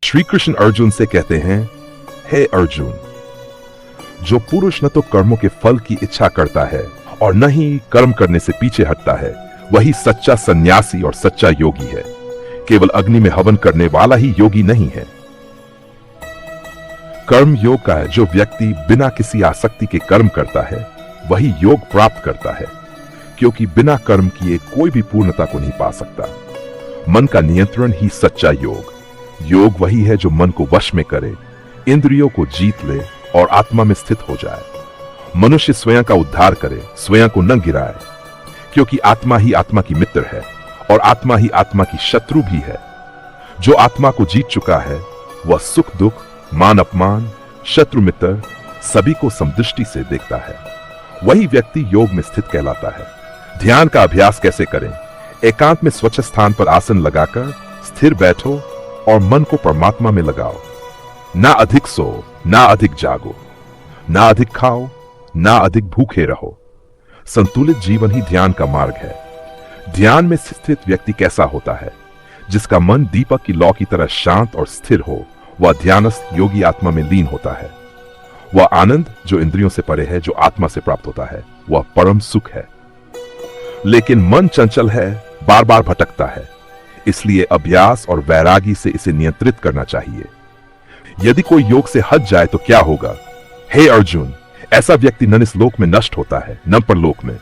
श्री कृष्ण अर्जुन से कहते हैं, हे अर्जुन, जो पुरुष न तो कर्मों के फल की इच्छा करता है और न ही कर्म करने से पीछे हटता है, वही सच्चा सन्यासी और सच्चा योगी है। केवल अग्नि में हवन करने वाला ही योगी नहीं है। कर्म योग का है। जो व्यक्ति बिना किसी आसक्ति के कर्म करता है वही योग प्राप्त करता है, क्योंकि बिना कर्म किए कोई भी पूर्णता को नहीं पा सकता। मन का नियंत्रण ही सच्चा योग। योग वही है जो मन को वश में करे, इंद्रियों को जीत ले और आत्मा में स्थित हो जाए। मनुष्य स्वयं का उद्धार करे, स्वयं को न गिराए, क्योंकि आत्मा ही आत्मा की मित्र है और आत्मा ही आत्मा की शत्रु भी है। जो आत्मा को जीत चुका है वह सुख दुख, मान अपमान, शत्रु मित्र सभी को समदृष्टि से देखता है। वही व्यक्ति योग में स्थित कहलाता है। ध्यान का अभ्यास कैसे करें? एकांत में स्वच्छ स्थान पर आसन लगाकर स्थिर बैठो और मन को परमात्मा में लगाओ। ना अधिक सो, ना अधिक जागो, ना अधिक खाओ, ना अधिक भूखे रहो। संतुलित जीवन ही ध्यान का मार्ग है। ध्यान में स्थित व्यक्ति कैसा होता है? जिसका मन दीपक की लौ की तरह शांत और स्थिर हो, वह ध्यानस्थ योगी आत्मा में लीन होता है। वह आनंद जो इंद्रियों से परे है, जो आत्मा से प्राप्त होता है, वह परम सुख है। लेकिन मन चंचल है, बार बार भटकता है, इसलिए अभ्यास और वैरागी से इसे नियंत्रित करना चाहिए। यदि कोई योग से हट जाए तो क्या होगा? हे अर्जुन, ऐसा व्यक्ति न इस लोक में नष्ट होता है न परलोक में।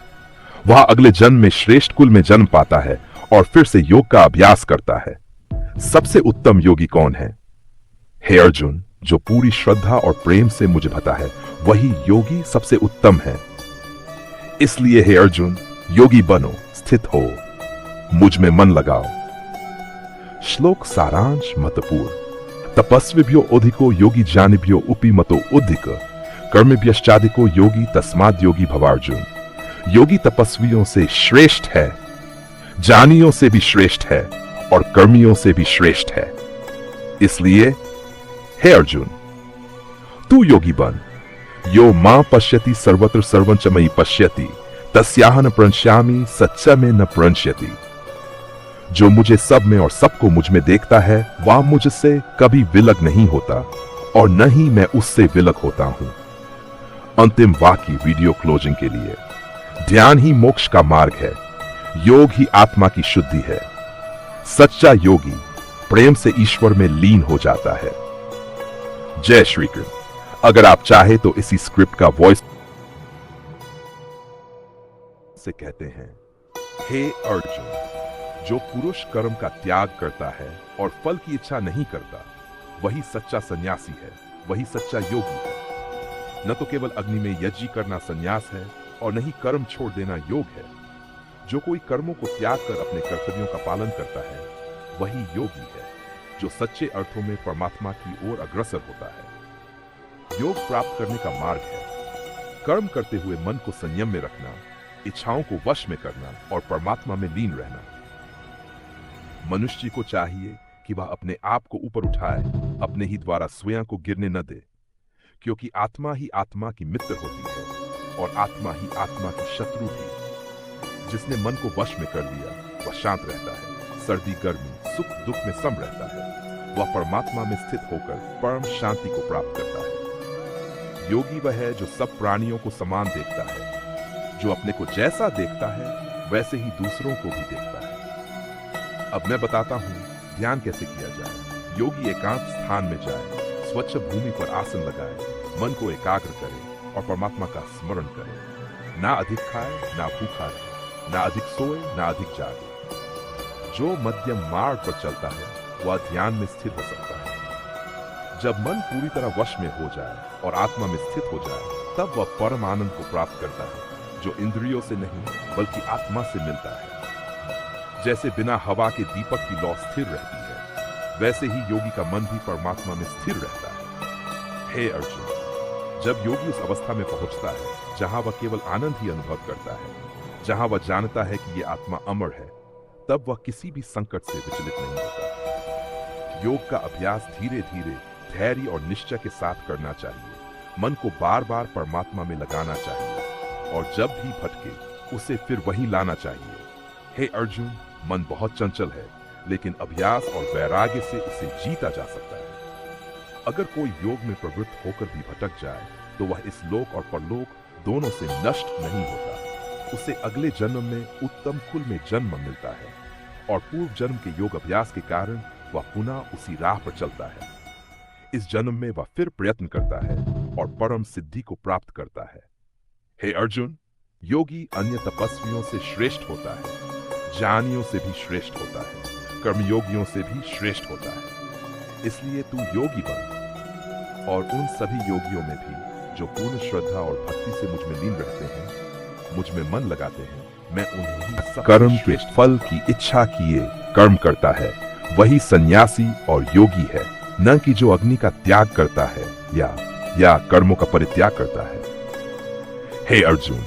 वह अगले जन्म में श्रेष्ठ कुल में जन्म पाता है और फिर से योग का अभ्यास करता है। सबसे उत्तम योगी कौन है? हे अर्जुन, जो पूरी श्रद्धा और प्रेम से मुझे भता है, वही योगी सबसे उत्तम है। इसलिए हे अर्जुन, योगी बनो, स्थित हो, मुझ में मन लगाओ। श्लोक सारांश महत्वपूर्ण। तपस्विभ्यो अधिको योगी जानिभ्यो उपि मतो उद्धिक कर्मभ्यश्चाधिको योगी तस्माद् योगी भवार्जुन। योगी तपस्वियों से श्रेष्ठ है, जानियों से भी श्रेष्ठ है और कर्मियों से भी श्रेष्ठ है। इसलिए हे अर्जुन, तू योगी बन। यो मां पश्यति सर्वत्र सर्वं च मयि पश्यति तस्याह न प्रणश्यामि सच्च में न प्रणश्यति। जो मुझे सब में और सबको मुझ में देखता है, वह मुझसे कभी विलग नहीं होता और न ही मैं उससे विलग होता हूं। अंतिम वाक्य वीडियो क्लोजिंग के लिए। ध्यान ही मोक्ष का मार्ग है। योग ही आत्मा की शुद्धि है। सच्चा योगी प्रेम से ईश्वर में लीन हो जाता है। जय श्री कृष्ण। अगर आप चाहे तो इसी स्क्रिप्ट का वॉइस से कहते हैं, हे अर्जुन, जो पुरुष कर्म का त्याग करता है और फल की इच्छा नहीं करता, वही सच्चा सन्यासी है, वही सच्चा योगी है। न तो केवल अग्नि में यज्ञ करना सन्यास है और न ही कर्म छोड़ देना योग है। जो कोई कर्मों को त्याग कर अपने कर्तव्यों का पालन करता है, वही योगी है, जो सच्चे अर्थों में परमात्मा की ओर अग्रसर होता है। योग प्राप्त करने का मार्ग है कर्म करते हुए मन को संयम में रखना, इच्छाओं को वश में करना और परमात्मा में लीन रहना। मनुष्य को चाहिए कि वह अपने आप को ऊपर उठाए, अपने ही द्वारा स्वयं को गिरने न दे, क्योंकि आत्मा ही आत्मा की मित्र होती है और आत्मा ही आत्मा की शत्रु भी। जिसने मन को वश में कर लिया, वह शांत रहता है, सर्दी गर्मी सुख दुख में सम रहता है। वह परमात्मा में स्थित होकर परम शांति को प्राप्त करता है। योगी वह है जो सब प्राणियों को समान देखता है, जो अपने को जैसा देखता है वैसे ही दूसरों को भी देखता है। अब मैं बताता हूं ध्यान कैसे किया जाए। योगी एकांत स्थान में जाए, स्वच्छ भूमि पर आसन लगाए, मन को एकाग्र करे और परमात्मा का स्मरण करे। ना अधिक खाए, ना भूखा रहे, ना अधिक सोए, ना अधिक जागे। जो मध्यम मार्ग पर चलता है वह ध्यान में स्थिर हो सकता है। जब मन पूरी तरह वश में हो जाए और आत्मा में स्थित हो जाए, तब वह परम आनंद को प्राप्त करता है, जो इंद्रियों से नहीं बल्कि आत्मा से मिलता है। जैसे बिना हवा के दीपक की लौ स्थिर रहती है, वैसे ही योगी का मन भी परमात्मा में स्थिर रहता है। हे अर्जुन, जब योगी उस अवस्था में पहुंचता है जहां वह केवल आनंद ही अनुभव करता है, जहां वह जानता है कि यह आत्मा अमर है, तब वह किसी भी संकट से विचलित नहीं होता। योग का अभ्यास धीरे धीरे धैर्य और निश्चय के साथ करना चाहिए। मन को बार बार परमात्मा में लगाना चाहिए और जब भी भटके उसे फिर वहीं लाना चाहिए। हे अर्जुन, मन बहुत चंचल है, लेकिन अभ्यास और वैराग्य से उसे जीता जा सकता है। अगर कोई योग में प्रवृत्त होकर भी भटक जाए तो वह इस लोक और परलोक दोनों से नष्ट नहीं होता। उसे अगले जन्म में उत्तम कुल में जन्म मिलता है और पूर्व जन्म के योग अभ्यास के कारण वह पुनः उसी राह पर चलता है। इस जन्म में वह फिर प्रयत्न करता है और परम सिद्धि को प्राप्त करता है। हे अर्जुन, योगी अन्य तपस्वियों से श्रेष्ठ होता है, ज्ञानियों से भी श्रेष्ठ होता है, कर्मयोगियों से भी श्रेष्ठ होता है। इसलिए तू योगी बन और उन सभी योगियों में भी जो पूर्ण श्रद्धा और भक्ति से मुझ में लीन रहते हैं, मुझ में मन लगाते हैं, मैं उन्हें कर्म के फल की इच्छा किए कर्म करता है, वही सन्यासी और योगी है, न कि जो अग्नि का त्याग करता है या कर्मों का परित्याग करता है। हे अर्जुन,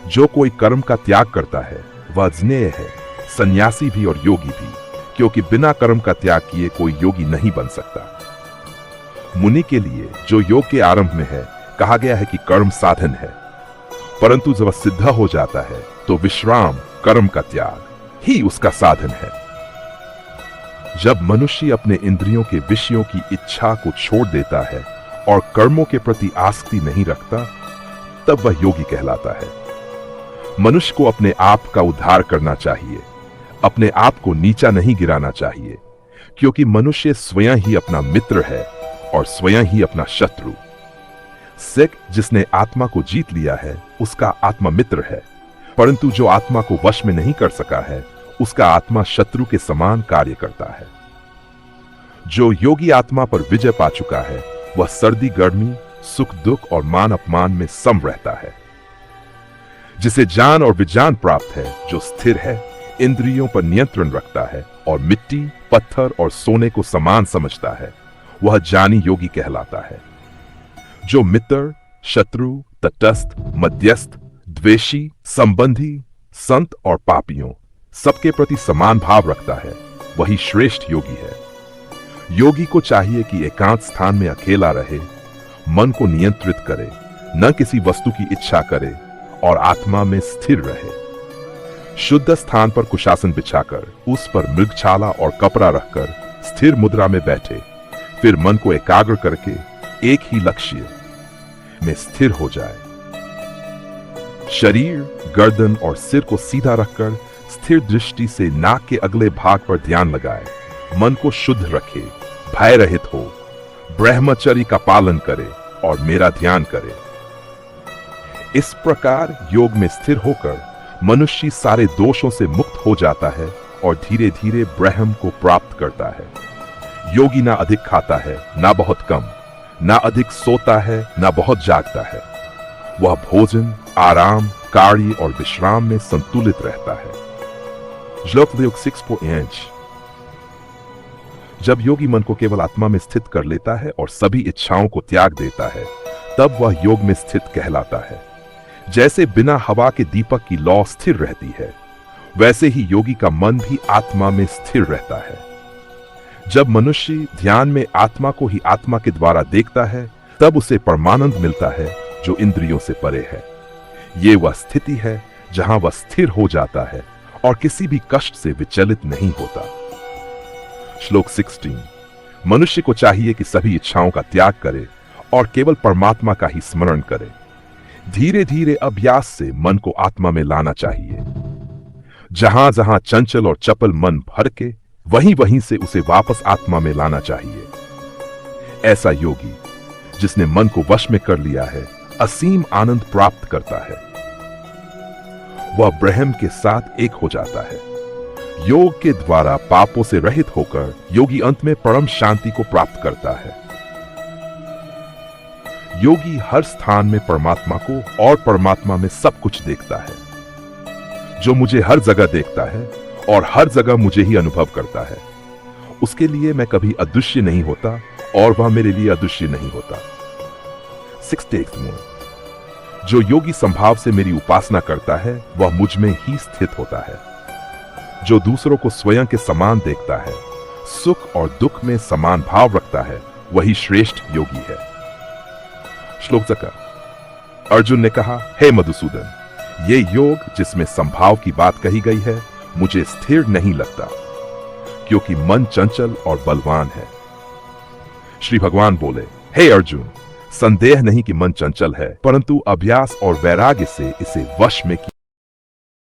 जो कोई कर्म का त्याग करता है वह ज्ञेय है, सन्यासी भी और योगी भी, क्योंकि बिना कर्म का त्याग किए कोई योगी नहीं बन सकता। मुनि के लिए जो योग के आरंभ में है कहा गया है कि कर्म साधन है, परंतु जब सिद्ध हो जाता है तो विश्राम कर्म का त्याग ही उसका साधन है। जब मनुष्य अपने इंद्रियों के विषयों की इच्छा को छोड़ देता है और कर्मों के प्रति आसक्ति नहीं रखता, तब वह योगी कहलाता है। मनुष्य को अपने आप का उद्धार करना चाहिए, अपने आप को नीचा नहीं गिराना चाहिए, क्योंकि मनुष्य स्वयं ही अपना मित्र है और स्वयं ही अपना शत्रु। सिख जिसने आत्मा को जीत लिया है उसका आत्मा मित्र है, परंतु जो आत्मा को वश में नहीं कर सका है उसका आत्मा शत्रु के समान कार्य करता है। जो योगी आत्मा पर विजय पा चुका है वह सर्दी गर्मी, सुख दुख और मान अपमान में सम रहता है। जिसे ज्ञान और विज्ञान प्राप्त है, जो स्थिर है, इंद्रियों पर नियंत्रण रखता है और मिट्टी, पत्थर और सोने को समान समझता है, वह ज्ञानी योगी कहलाता है। जो मित्र, शत्रु, तटस्थ, मध्यस्थ, द्वेषी, संबंधी, संत और पापियों सबके प्रति समान भाव रखता है, वही श्रेष्ठ योगी है। योगी को चाहिए कि एकांत स्थान में अकेला रहे, मन को नियंत्रित करे, न किसी वस्तु की इच्छा करे और आत्मा में स्थिर रहे। शुद्ध स्थान पर कुशासन बिछाकर उस पर मृगछाला और कपड़ा रखकर स्थिर मुद्रा में बैठे, फिर मन को एकाग्र करके एक ही लक्ष्य में स्थिर हो जाए। शरीर, गर्दन और सिर को सीधा रखकर स्थिर दृष्टि से नाक के अगले भाग पर ध्यान लगाए, मन को शुद्ध रखे, भय रहित हो, ब्रह्मचर्य का पालन करे और मेरा ध्यान करे। इस प्रकार योग में स्थिर होकर मनुष्य सारे दोषों से मुक्त हो जाता है और धीरे धीरे ब्रह्म को प्राप्त करता है। योगी ना अधिक खाता है, ना बहुत कम, ना अधिक सोता है, ना बहुत जागता है। वह भोजन, आराम, कार्य और विश्राम में संतुलित रहता है। श्लोक 6.5। जब योगी मन को केवल आत्मा में स्थित कर लेता है और सभी इच्छाओं को त्याग देता है, तब वह योग में स्थित कहलाता है। जैसे बिना हवा के दीपक की लौ स्थिर रहती है, वैसे ही योगी का मन भी आत्मा में स्थिर रहता है। जब मनुष्य ध्यान में आत्मा को ही आत्मा के द्वारा देखता है, तब उसे परमानंद मिलता है जो इंद्रियों से परे है। ये वह स्थिति है जहां वह स्थिर हो जाता है और किसी भी कष्ट से विचलित नहीं होता। श्लोक 16। मनुष्य को चाहिए कि सभी इच्छाओं का त्याग करे और केवल परमात्मा का ही स्मरण करे। धीरे धीरे अभ्यास से मन को आत्मा में लाना चाहिए। जहां जहां चंचल और चपल मन भड़के, वहीं वहीं से उसे वापस आत्मा में लाना चाहिए। ऐसा योगी जिसने मन को वश में कर लिया है, असीम आनंद प्राप्त करता है। वह ब्रह्म के साथ एक हो जाता है। योग के द्वारा पापों से रहित होकर योगी अंत में परम शांति को प्राप्त करता है। योगी हर स्थान में परमात्मा को और परमात्मा में सब कुछ देखता है। जो मुझे हर जगह देखता है और हर जगह मुझे ही अनुभव करता है, उसके लिए मैं कभी अदृश्य नहीं होता और वह मेरे लिए अदृश्य नहीं होता। 6 जो योगी संभाव से मेरी उपासना करता है, वह मुझ में ही स्थित होता है। जो दूसरों को स्वयं के समान देखता है, सुख और दुख में समान भाव रखता है, वही श्रेष्ठ योगी है। श्लोक 7। अर्जुन ने कहा, हे मधुसूदन, ये योग जिसमें संभाव की बात कही गई है, मुझे स्थिर नहीं लगता, क्योंकि मन चंचल और बलवान है। श्री भगवान बोले, हे अर्जुन, संदेह नहीं कि मन चंचल है, परंतु अभ्यास और वैराग्य से इसे वश में